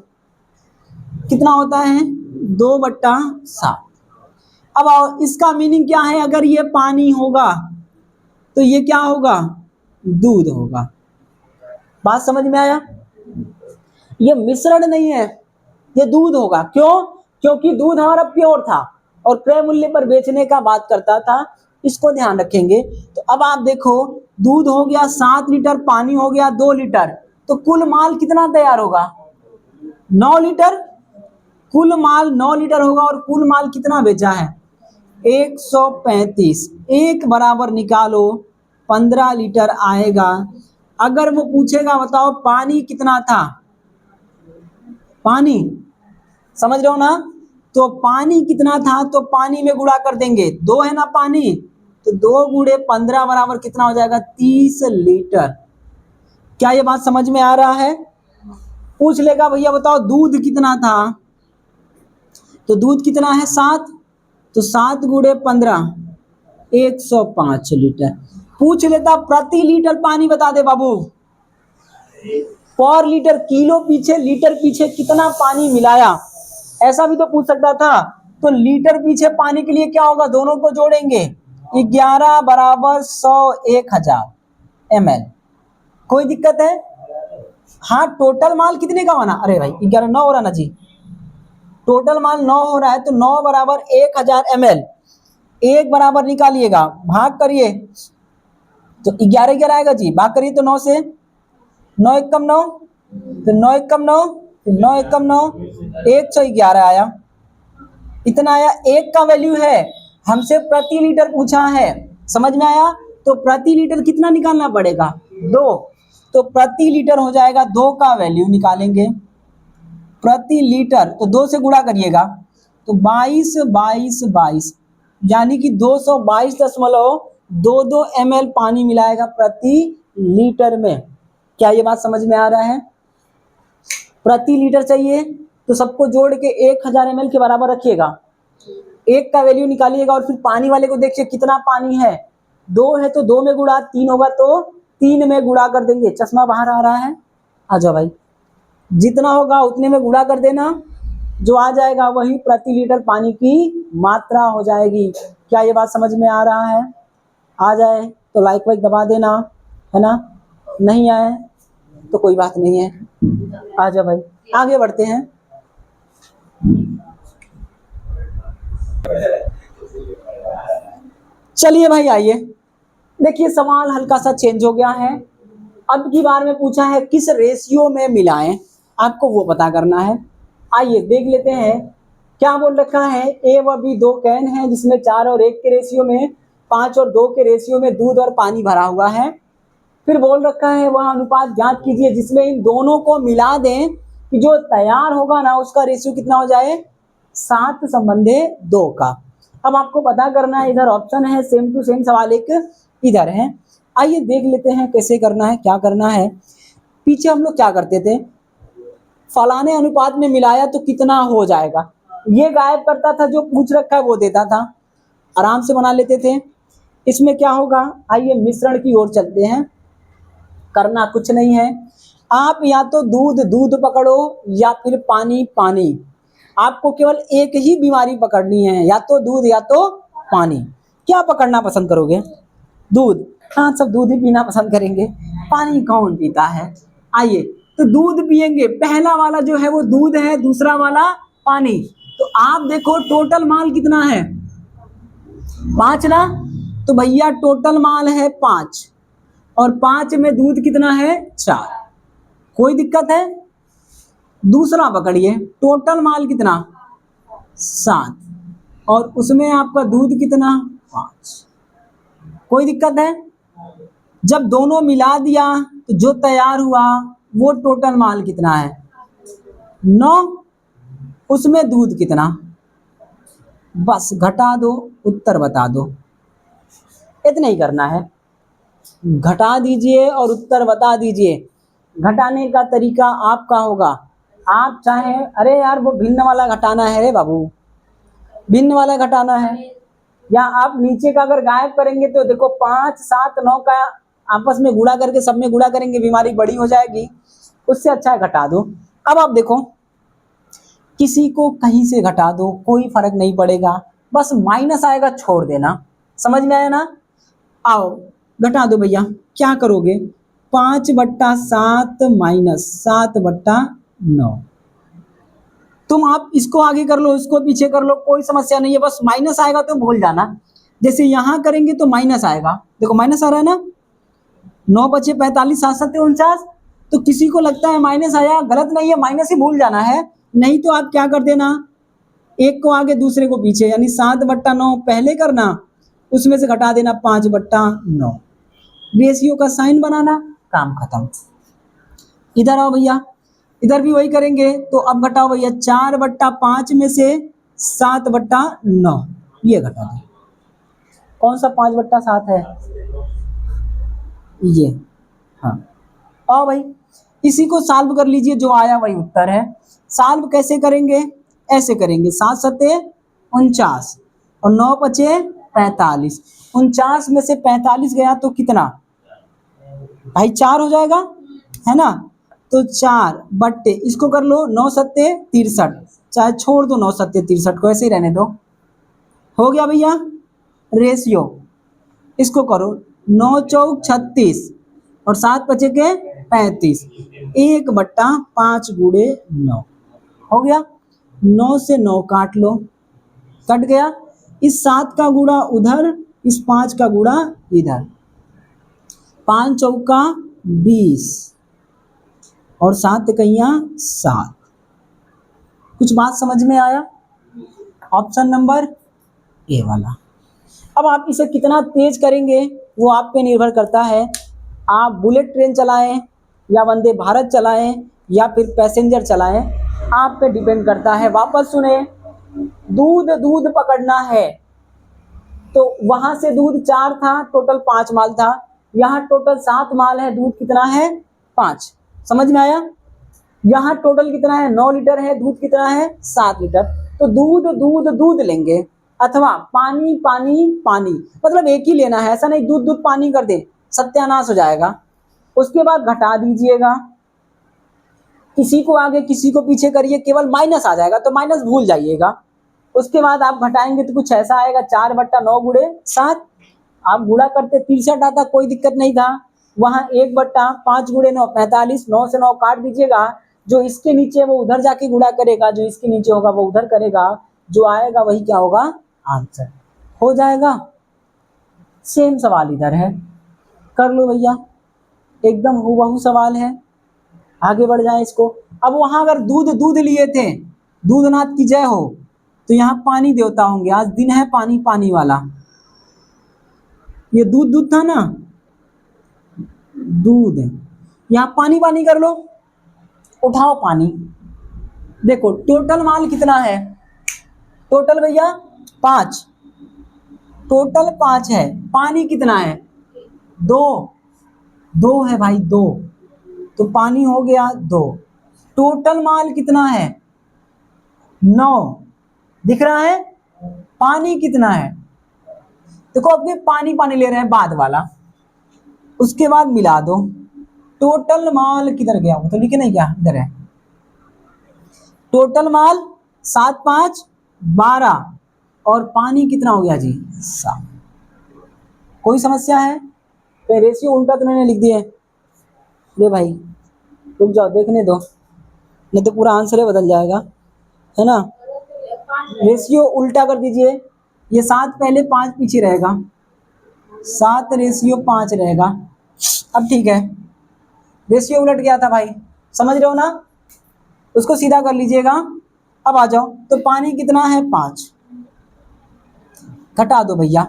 A: कितना होता है 2/7। अब आओ, इसका मीनिंग क्या है, अगर ये पानी होगा तो ये क्या होगा, दूध होगा। बात समझ में आया? ये मिश्रण नहीं है, ये दूध होगा। क्यों? क्योंकि दूध हमारा प्योर था और क्रय मूल्य पर बेचने का बात करता था, इसको ध्यान रखेंगे। तो अब आप देखो, दूध हो गया 7 लीटर, पानी हो गया 2 लीटर, तो कुल माल कितना तैयार होगा, 9 लीटर। कुल माल 9 लीटर होगा और कुल माल कितना बेचा है, 135। एक बराबर निकालो, 15 लीटर आएगा। अगर वो पूछेगा बताओ पानी कितना था, पानी समझ रहे हो ना, तो पानी कितना था, तो पानी में गुणा कर देंगे, 2 है ना पानी, तो 2 गुणे 15 बराबर कितना हो जाएगा, 30 लीटर। क्या ये बात समझ में आ रहा है? पूछ लेगा भैया बताओ दूध कितना था, तो दूध कितना है 7, तो 7 गुणे 15 105 लीटर। पूछ लेता प्रति लीटर पानी बता दे बाबू, पर लीटर, किलो पीछे लीटर पीछे कितना पानी मिलाया, ऐसा भी तो पूछ सकता था। तो लीटर पीछे पानी के लिए क्या होगा, दोनों को जोड़ेंगे, 11 बराबर 100 1000 ml। कोई दिक्कत है? हाँ, टोटल माल कितने का बना, अरे भाई 11 9 हो रहा ना जी, टोटल माल 9 हो रहा है, तो 9 बराबर 1000 ml, एक बराबर निकालिएगा, भाग करिए तो 11 11 आएगा जी, भाग करिए तो 9 से, 9 एकम 9, फिर 9 एकम 9, फिर 9 एकम 9, 111 आया, इतना आया। एक का वैल्यू है, हमसे प्रति लीटर पूछा है, समझ में आया? तो प्रति लीटर कितना निकालना पड़ेगा, 2, तो प्रति लीटर हो जाएगा 2 का वैल्यू निकालेंगे, प्रति लीटर तो 2 से गुणा करिएगा, तो 22 22 22, यानी कि 222.22 ml पानी मिलाएगा प्रति लीटर में। क्या ये बात समझ में आ रहा है? प्रति लीटर चाहिए तो सबको जोड़ के 1000 ml के बराबर रखिएगा, एक का वैल्यू निकालिएगा और फिर पानी वाले को देखिए कितना पानी है, 2 है तो 2 में गुणा, 3 होगा तो 3 में गुणा कर देंगे। चश्मा बाहर आ रहा है, आ जाओ भाई, जितना होगा उतने में गुणा कर देना, जो आ जाएगा वही प्रति लीटर पानी की मात्रा हो जाएगी। क्या ये बात समझ में आ रहा है? आ जाए तो लाइक वाइक दबा देना, है ना? नहीं आए तो कोई बात नहीं है, आ जाओ भाई, आगे बढ़ते हैं। चलिए भाई आइए, देखिए सवाल हल्का सा चेंज हो गया है। अब की बार में पूछा है किस रेशियो में मिलाएं, आपको वो पता करना है। आइए देख लेते हैं क्या बोल रखा है। ए व बी 2 कैन है जिसमें 4 और 1 के रेशियो में, 5 और 2 के रेशियो में दूध और पानी भरा हुआ है। फिर बोल रखा है वह अनुपात ज्ञात कीजिए जिसमें इन दोनों को मिला दें कि जो तैयार होगा ना उसका रेशियो कितना हो जाए, 7 संबंधे 2 का। अब आपको पता करना है, इधर ऑप्शन है, सेम टू सेम सवाल एक इधर है। आइए देख लेते हैं कैसे करना है, क्या करना है। पीछे हम लोग क्या करते थे, फलाने अनुपात में मिलाया तो कितना हो जाएगा, ये गायब करता था, जो पूछ रखा है वो देता था, आराम से बना लेते थे। इसमें क्या होगा, आइए मिश्रण की ओर चलते हैं। करना कुछ नहीं है, आप या तो दूध दूध पकड़ो या फिर पानी पानी, आपको केवल एक ही बीमारी पकड़नी है, या तो दूध या तो पानी। क्या पकड़ना पसंद करोगे? दूध। हाँ, सब दूध ही पीना पसंद करेंगे, पानी कौन पीता है? आइए तो दूध पिएंगे, पहला वाला जो है वो दूध है, दूसरा वाला पानी। तो आप देखो टोटल माल कितना है, 5 ना, तो भैया टोटल माल है 5 और 5 में दूध कितना है, 4। कोई दिक्कत है? दूसरा पकड़िए, टोटल माल कितना, 7 और उसमें आपका दूध कितना, 5। कोई दिक्कत है? जब दोनों मिला दिया तो जो तैयार हुआ वो टोटल माल कितना है, 9, उसमें दूध कितना, बस घटा दो, उत्तर बता दो। इतना ही करना है, घटा दीजिए और उत्तर बता दीजिए। घटाने का तरीका आपका होगा, आप चाहे, अरे यार वो भिन्न वाला घटाना है रे बाबू, भिन्न वाला घटाना है, या आप नीचे का अगर गायब करेंगे तो देखो 5 7 9 का आपस में गुणा करके सब में गुणा करेंगे, बीमारी बड़ी हो जाएगी, उससे अच्छा है घटा दो। अब आप देखो, किसी को कहीं से घटा दो कोई फर्क नहीं पड़ेगा, बस माइनस आएगा छोड़ देना, समझ में आया ना? आओ घटा दो भैया, क्या करोगे, 5/7 माइनस 7/9। तुम आप इसको आगे कर लो, इसको पीछे कर लो, कोई समस्या नहीं है, बस माइनस आएगा तो भूल जाना। जैसे यहाँ करेंगे तो माइनस आएगा, देखो माइनस आ रहा है ना, 9 बचे 45, 7 7 49, तो किसी को लगता है माइनस आया, गलत नहीं है, माइनस ही भूल जाना है। नहीं तो आप क्या कर देना, एक को आगे दूसरे को पीछे, यानी 7/9 पहले करना, उसमें से घटा देना 5/9, रेशियो का साइन बनाना, काम खत्म। इधर आओ भैया, इधर भी वही करेंगे, तो अब घटाओ भैया, 4/5 में से 7/9, ये घटा दो। कौन सा 5/7 है, ये, हाँ। आओ भाई इसी को सॉल्व कर लीजिए, जो आया वही उत्तर है। सॉल्व कैसे करेंगे, ऐसे करेंगे, 7 7 49, और 9 बचे 45। 49 में से 45 गया तो कितना भाई 4 हो जाएगा, है ना। तो 4 बट्टे इसको कर लो 9 सत्ते 63, चाहे छोड़ दो 9 सत्ते 63 को, ऐसे ही रहने दो। हो गया भैया रेशियो। इसको करो 9 चौक 36 और 7 बचे के 35, 1/5 गुणे 9 हो गया। 9 से 9 काट लो, कट गया। इस 7 का गुणा उधर, इस 5 का गुणा इधर, 5 चौका 20 और 7 कहिया 7। कुछ बात समझ में आया? ऑप्शन नंबर ए वाला। अब आप इसे कितना तेज करेंगे वो आप पे निर्भर करता है। आप बुलेट ट्रेन चलाएं या वंदे भारत चलाएं या फिर पैसेंजर चलाएं, आप पे डिपेंड करता है। वापस सुने, दूध दूध पकड़ना है तो वहां से दूध 4 था, टोटल 5 माल था, यहाँ टोटल 7 माल है, दूध कितना है 5। समझ में आया? यहाँ टोटल कितना है 9 लीटर है, दूध कितना है 7 लीटर। तो दूध दूध दूध लेंगे, अथवा पानी पानी पानी, मतलब एक ही लेना है, ऐसा नहीं दूध दूध पानी कर दे, सत्यानाश हो जाएगा। उसके बाद घटा दीजिएगा, किसी को आगे किसी को पीछे करिए, केवल माइनस आ जाएगा तो माइनस भूल जाइएगा। उसके बाद आप घटाएंगे तो कुछ ऐसा आएगा 4/9 गुणे 7। आप गुणा करते 63 आता, कोई दिक्कत नहीं था। वहां 1/5 गुणे 9 45, 9 से 9 काट दीजिएगा। जो इसके नीचे वो उधर जाके गुणा करेगा, जो इसके नीचे होगा वो उधर करेगा, जो आएगा वही क्या होगा आंसर हो जाएगा। सेम सवाल इधर है, कर लो भैया, एकदम हूबहू सवाल है। आगे बढ़ जाए इसको। अब वहां अगर दूध दूध लिए थे, दूधनाथ की जय हो, तो यहाँ पानी देवता होंगे। आज दिन है पानी पानी वाला। ये दूध दूध था ना, दूध, यहाँ पानी पानी कर लो, उठाओ पानी। देखो टोटल माल कितना है, टोटल भैया 5, टोटल 5 है। पानी कितना है 2, 2 है भाई 2, तो पानी हो गया 2। टोटल माल कितना है 9, दिख रहा है। पानी कितना है, देखो अब ये पानी पानी ले रहे हैं बाद वाला, उसके बाद मिला दो। टोटल माल किधर गया, वो तो लिखे नहीं क्या, इधर है। टोटल माल 7 5 12 और पानी कितना हो गया जी 7। कोई समस्या है? तो रेशियो उल्टा तो मैंने लिख दिया है। ले भाई रुक जाओ, देखने दो, नहीं तो पूरा आंसर ही बदल जाएगा, है ना। रेशियो उल्टा कर दीजिए, ये 7 पहले 5 पीछे रहेगा, 7 रेशियो 5 रहेगा। अब ठीक है, रेशियो उलट गया था भाई, समझ रहे हो ना, उसको सीधा कर लीजिएगा। अब आ जाओ, तो पानी कितना है 5, घटा दो भैया।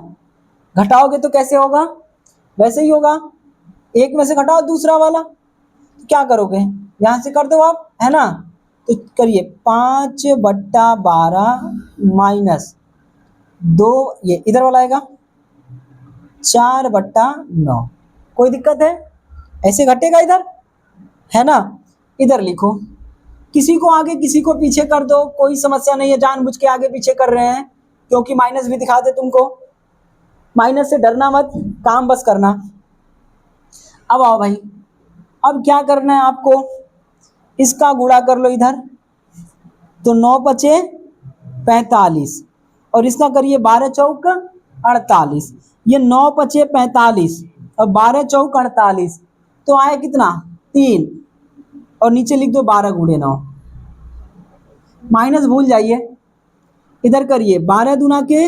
A: घटाओगे तो कैसे होगा, वैसे ही होगा, एक में से घटाओ दूसरा वाला, तो क्या करोगे यहाँ से कर दो आप, है ना। तो करिए 5/12 माइनस 2, ये इधर वाला आएगा 4/9। कोई दिक्कत है, ऐसे घटेगा इधर, है ना। इधर लिखो, किसी को आगे किसी को पीछे कर दो, कोई समस्या नहीं है। जानबूझ के आगे पीछे कर रहे हैं क्योंकि माइनस भी दिखा दे तुमको, माइनस से डरना मत, काम बस करना। अब आओ भाई, अब क्या करना है आपको, इसका गुणा कर लो इधर, तो 9 बचे 45 और इसका करिए 12 चौक 48। ये 9 बचे 45 और 12 चौक 48, तो आए कितना 3 और नीचे लिख दो 12 गुणे 9। माइनस भूल जाइए, इधर करिए 12 दूना के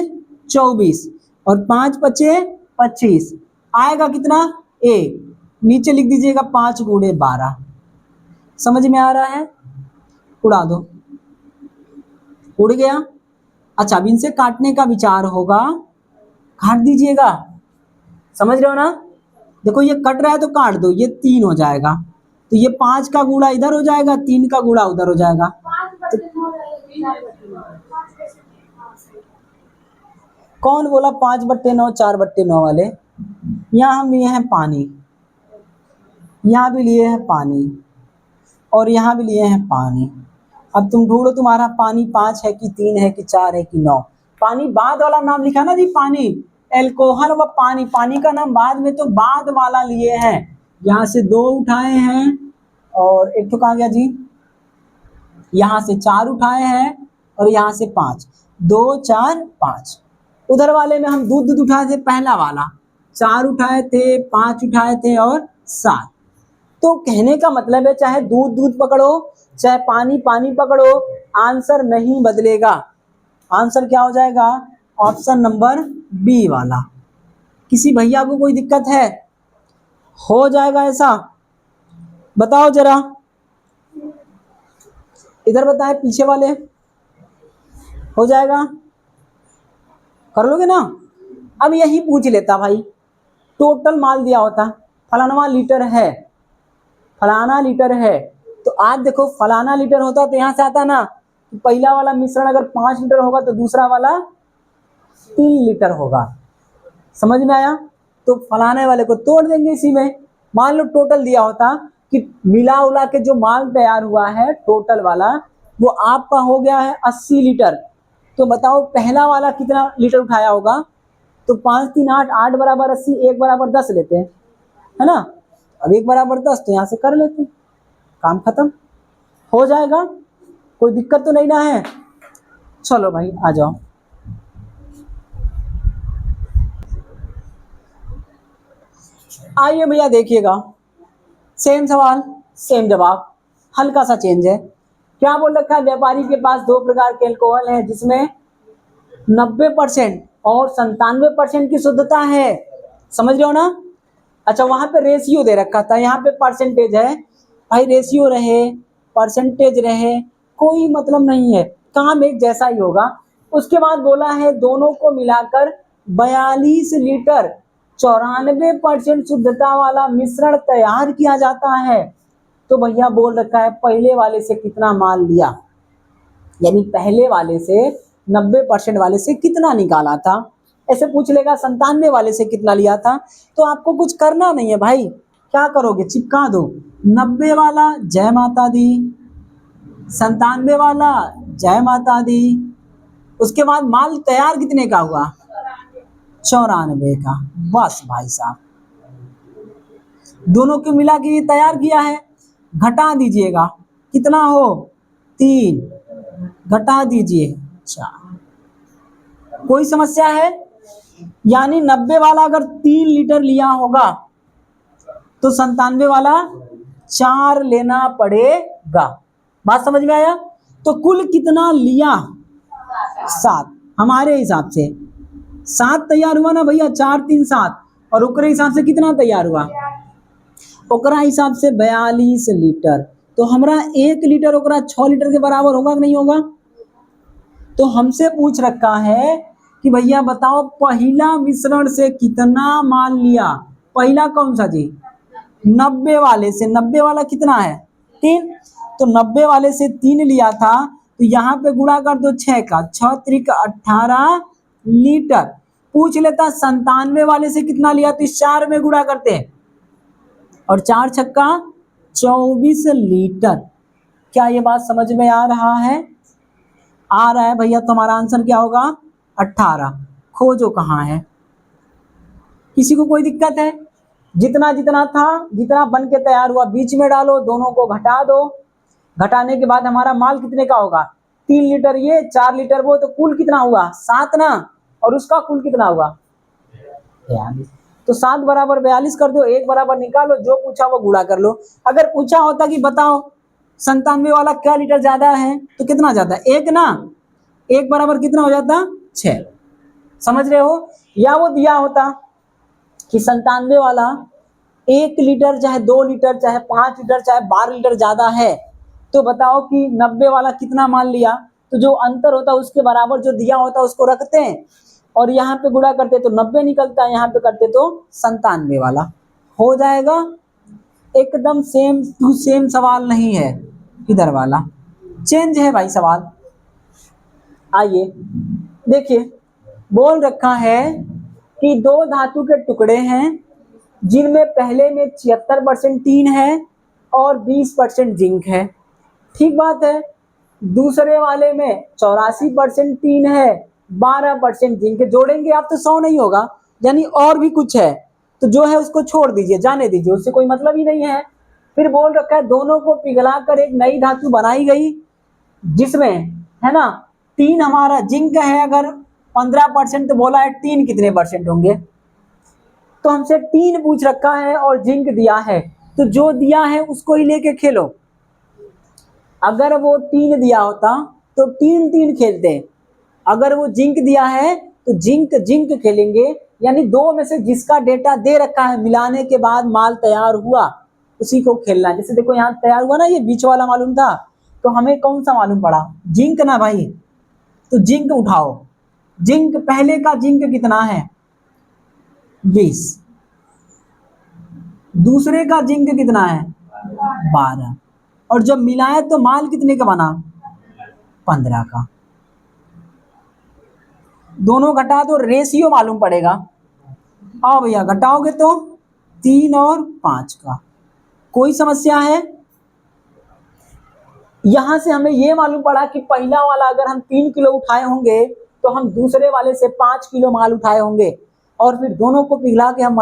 A: 24 और 5 बचे 25, आएगा कितना 1, नीचे लिख दीजिएगा 5 गुणे 12। समझ में आ रहा है? उड़ा दो, उड़ गया। अच्छा अब इनसे काटने का विचार होगा, काट दीजिएगा, समझ रहे हो ना। देखो ये कट रहा है तो काट दो, ये 3 हो जाएगा, तो ये 5 का गुणा इधर हो जाएगा, 3 का गुणा उधर हो जाएगा। तो कौन बोला 5/9 4/9 वाले, यहाँ हम लिए हैं पानी, यहाँ भी लिए हैं पानी और यहाँ भी लिए हैं पानी। अब तुम ढूंढो तुम्हारा पानी 5 है कि 3 है कि 4 है कि 9। पानी बाद वाला नाम लिखा ना जी, पानी, एल्कोहल व पानी, पानी का नाम बाद में तो बाद वाला लिए हैं। यहाँ से 2 उठाए हैं और एक तो कहाँ गया जी, यहाँ से 4 उठाए हैं और यहाँ से 5, 2 4 5। उधर वाले में हम दूध दूध उठाए थे, पहला वाला 4 उठाए थे, 5 उठाए थे और 7। तो कहने का मतलब है चाहे दूध दूध पकड़ो चाहे पानी पानी पकड़ो, आंसर नहीं बदलेगा। आंसर क्या हो जाएगा, ऑप्शन नंबर बी वाला। किसी भैया को कोई दिक्कत है? हो जाएगा ऐसा? बताओ जरा, इधर बताए पीछे वाले, हो जाएगा? कर लोगे ना? अब यही पूछ लेता भाई, टोटल माल दिया होता, फलाना लीटर है, फलाना लीटर है, तो आज देखो फलाना लीटर होता तो यहाँ से आता ना, तो पहला वाला मिश्रण अगर 5 लीटर होगा तो दूसरा वाला 3 लीटर होगा। समझ में आया? तो फलाने वाले को तोड़ देंगे इसी में। मान लो टोटल दिया होता कि मिला उला के जो माल तैयार हुआ है टोटल वाला, वो आपका हो गया है 80 लीटर। तो बताओ पहला वाला कितना लीटर उठाया होगा? तो 5 3 8, 8 बराबर 80, 1 बराबर 10 लेते हैं, है ना? अब 1 बराबर 10 तो यहाँ से कर लेते हैं, काम खत्म हो जाएगा। कोई दिक्कत तो नहीं ना है? चलो भाई आ जाओ। आइए भैया देखिएगा, सेम सवाल सेम जवाब, हल्का सा चेंज है। क्या बोल रखा है, व्यापारी के पास 2 प्रकार के अल्कोहल हैं जिसमें 90% और 97% की शुद्धता है। समझ रहे हो ना? अच्छा, वहां पे रेशियो दे रखा था, यहाँ पे परसेंटेज है। भाई रेशियो रहे परसेंटेज रहे कोई मतलब नहीं है, काम एक जैसा ही होगा। उसके बाद बोला है दोनों को मिलाकर 42 लीटर 94% शुद्धता वाला मिश्रण तैयार किया जाता है। तो भैया बोल रखा है पहले वाले से कितना माल लिया, यानी पहले वाले से 90% वाले से कितना निकाला था। ऐसे पूछ लेगा 97 वाले से कितना लिया था, तो आपको कुछ करना नहीं है भाई। क्या करोगे, चिपका दो 90 वाला जय माता दी, 97 वाला जय माता दी। उसके बाद माल तैयार कितने का हुआ, 94 का। बस भाई साहब, दोनों को मिला के ये तैयार किया है। घटा दीजिएगा, कितना हो 3, घटा दीजिए 4। कोई समस्या है? यानी 90 वाला अगर 3 लीटर लिया होगा तो 97 वाला 4 लेना पड़ेगा। बात समझ में आया? तो कुल कितना लिया, 7। हमारे हिसाब से 7 तैयार हुआ ना भैया, 4 3 7, और ओकरे हिसाब से कितना तैयार हुआ, ओकरा हिसाब से 42 लीटर। तो हमारा 1 लीटर ओकरा 6 लीटर के बराबर होगा कि नहीं होगा? तो हमसे पूछ रखा है कि भैया बताओ पहला मिश्रण से कितना माल लिया। पहला कौन सा जी, 90 वाले से। 90 वाला कितना है 3, तो 90 वाले से 3 लिया था, तो यहाँ पे गुणा कर दो 6 का, 6 3 18 लीटर। पूछ लेता 97 वाले से कितना लिया, तो इस 4 में गुणा करते हैं और 4 छक्का 24 लीटर। क्या ये बात समझ में आ रहा है? आ रहा है भैया, तो हमारा आंसर क्या होगा 18। खोजो कहाँ है, किसी को कोई दिक्कत है? जितना जितना था, जितना बन के तैयार हुआ बीच में डालो, दोनों को घटा दो। घटाने के बाद हमारा माल कितने का होगा, 3 लीटर ये 4 लीटर वो, तो कुल कितना हुआ 7 ना, और उसका कुल कितना हुआ 42। तो 7 बराबर 42 कर दो, 1 बराबर निकालो, जो पूछा वो गुणा कर लो। अगर पूछा होता कि बताओ 97 वाला क्या लीटर ज्यादा है, तो कितना ज्यादा, 1 ना, 1 बराबर कितना हो जाता 6। समझ रहे हो? या वो दिया होता कि 97 वाला 1 लीटर चाहे 2 लीटर चाहे 5 लीटर चाहे 12 लीटर ज्यादा है, तो बताओ कि 90 वाला कितना मान लिया, तो जो अंतर होता है उसके बराबर जो दिया होता है उसको रखते हैं और यहाँ पे गुणा करते तो 90 निकलता है, यहाँ पे करते तो 97 वाला हो जाएगा। एकदम सेम टू सेम सवाल नहीं है, इधर वाला चेंज है भाई सवाल। आइए देखिए, बोल रखा है कि 2 धातु के टुकड़े हैं जिनमें पहले में 76% टीन है और 20% जिंक है। ठीक बात है। दूसरे वाले में 84% टीन है, 12% जिंक जोड़ेंगे आप तो 100 नहीं होगा, यानी और भी कुछ है, तो जो है उसको छोड़ दीजिए, जाने दीजिए, उससे कोई मतलब ही नहीं है। फिर बोल रखा है दोनों को पिघलाकर एक नई धातु बनाई गई, जिसमें है ना 3 हमारा जिंक है, अगर 15% तो बोला है 3 कितने परसेंट होंगे, तो हमसे 3 पूछ रखा है और जिंक दिया है, तो जो दिया है उसको ही लेके खेलो। अगर वो 3 दिया होता तो 3-3 खेलते, अगर वो जिंक दिया है तो जिंक जिंक खेलेंगे, यानी 2 में से जिसका डेटा दे रखा है मिलाने के बाद माल तैयार हुआ उसी को खेलना है। जैसे देखो यहाँ तैयार हुआ ना, ये बीच वाला मालूम था, तो हमें कौन सा मालूम पड़ा, जिंक ना भाई, तो जिंक उठाओ। जिंक पहले का जिंक कितना है 20, दूसरे का जिंक कितना है 12, और जब मिलाए तो माल कितने का बना 15 का। दोनों घटा दो, रेशियो मालूम पड़ेगा। आओ भैया घटाओगे तो 3 और 5 का। कोई समस्या है? यहां से हमें यह मालूम पड़ा कि पहला वाला अगर हम 3 किलो उठाए होंगे तो हम दूसरे वाले से 5 किलो माल उठाए होंगे, और फिर दोनों को पिघला के हम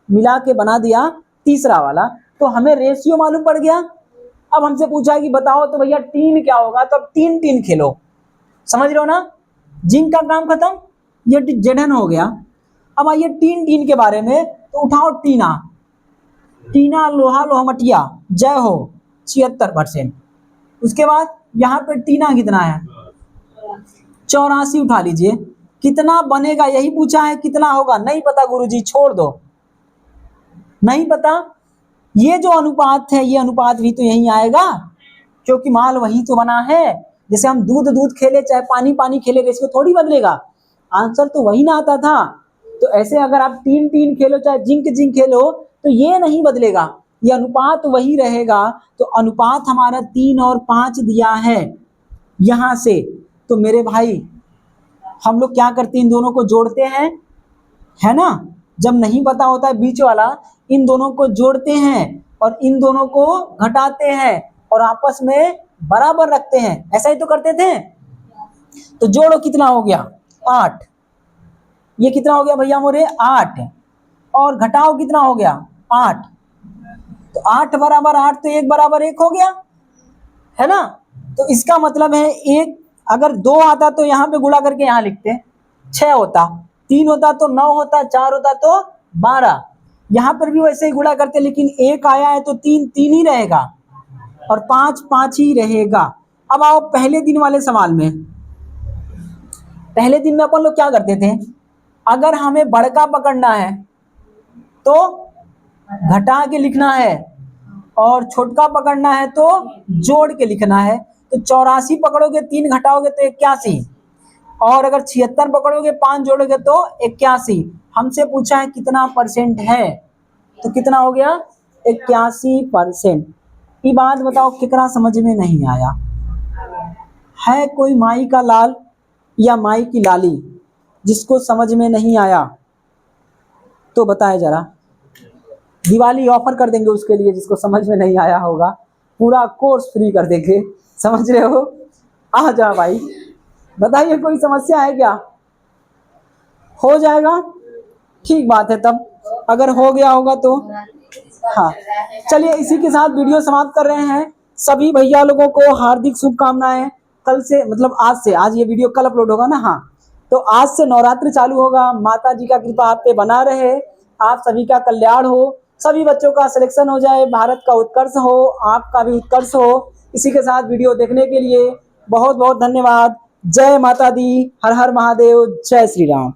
A: मिला के बना दिया तीसरा वाला, तो हमें रेशियो मालूम पड़ गया। अब हमसे पूछा कि बताओ तो भैया 3 क्या होगा, तो अब 3-3 खेलो, समझ रहे हो ना। जिंक का काम खत्म, ये जेडन हो गया। अब आइए 3-3 के बारे में, तो उठाओ टीना, टीना लोहा लोहमटिया जय हो 76%। उसके बाद यहाँ पे टीना कितना है 84, उठा लीजिए, कितना बनेगा यही पूछा है, कितना होगा नहीं पता गुरुजी, छोड़ दो, नहीं पता। ये जो अनुपात है ये अनुपात भी तो यही आएगा, क्योंकि माल वही तो बना है। जैसे हम दूध दूध खेले चाहे पानी पानी खेले, रेशियो थोड़ी बदलेगा, आंसर तो वही ना आता था। तो ऐसे अगर आप 3-3 खेलो चाहे जिंक जिंक खेलो तो ये नहीं बदलेगा, ये अनुपात वही रहेगा। तो अनुपात हमारा 3 और 5 दिया है यहां से। तो मेरे भाई हम लोग क्या करते हैं, इन दोनों को जोड़ते हैं, है ना। जब नहीं पता होता है बीच वाला, इन दोनों को जोड़ते हैं और इन दोनों को घटाते हैं और आपस में बराबर रखते हैं, ऐसा ही तो करते थे। तो जोड़ो कितना हो गया 8, ये कितना हो गया भैया मोरे 8, और घटाओ कितना हो गया 8, तो 8 बराबर 8, तो 1 बराबर 1 हो गया, है ना। तो इसका मतलब है एक, अगर 2 आता तो यहाँ पे गुणा करके यहाँ लिखते 6 होता, 3 होता तो 9 होता, 4 होता तो 12, यहाँ पर भी वैसे ही गुणा करते, लेकिन 1 आया है तो 3 3 ही रहेगा और 5 5 ही रहेगा। अब आओ पहले दिन वाले सवाल में। पहले दिन में अपन लोग क्या करते थे, अगर हमें बड़का पकड़ना है तो घटा के लिखना है, और छोटका पकड़ना है तो जोड़ के लिखना है। तो 84 पकड़ोगे 3 घटाओगे तो 81, और अगर 76 पकड़ोगे 5 जोड़ोगे तो 81। हमसे पूछा है कितना परसेंट है, तो कितना हो गया 81%। ये बात बताओ कितना समझ में नहीं आया है? कोई माई का लाल या माई की लाली जिसको समझ में नहीं आया तो बताए जरा, दिवाली ऑफर कर देंगे उसके लिए जिसको समझ में नहीं आया होगा, पूरा कोर्स फ्री कर देंगे, समझ रहे हो। आ जा भाई, बताइए कोई समस्या है क्या? हो जाएगा, ठीक बात है। तब अगर हो गया होगा तो हाँ, चलिए इसी के साथ वीडियो समाप्त कर रहे हैं। सभी भैया लोगों को हार्दिक शुभकामनाएं। कल से मतलब आज से, आज ये वीडियो कल अपलोड होगा ना, हाँ, तो आज से नवरात्रि चालू होगा। माता जी का कृपा आप पे बना रहे, आप सभी का कल्याण हो, सभी बच्चों का सिलेक्शन हो जाए, भारत का उत्कर्ष हो, आपका भी उत्कर्ष हो। इसी के साथ वीडियो देखने के लिए बहुत बहुत धन्यवाद। जय माता दी, हर हर महादेव, जय श्री राम।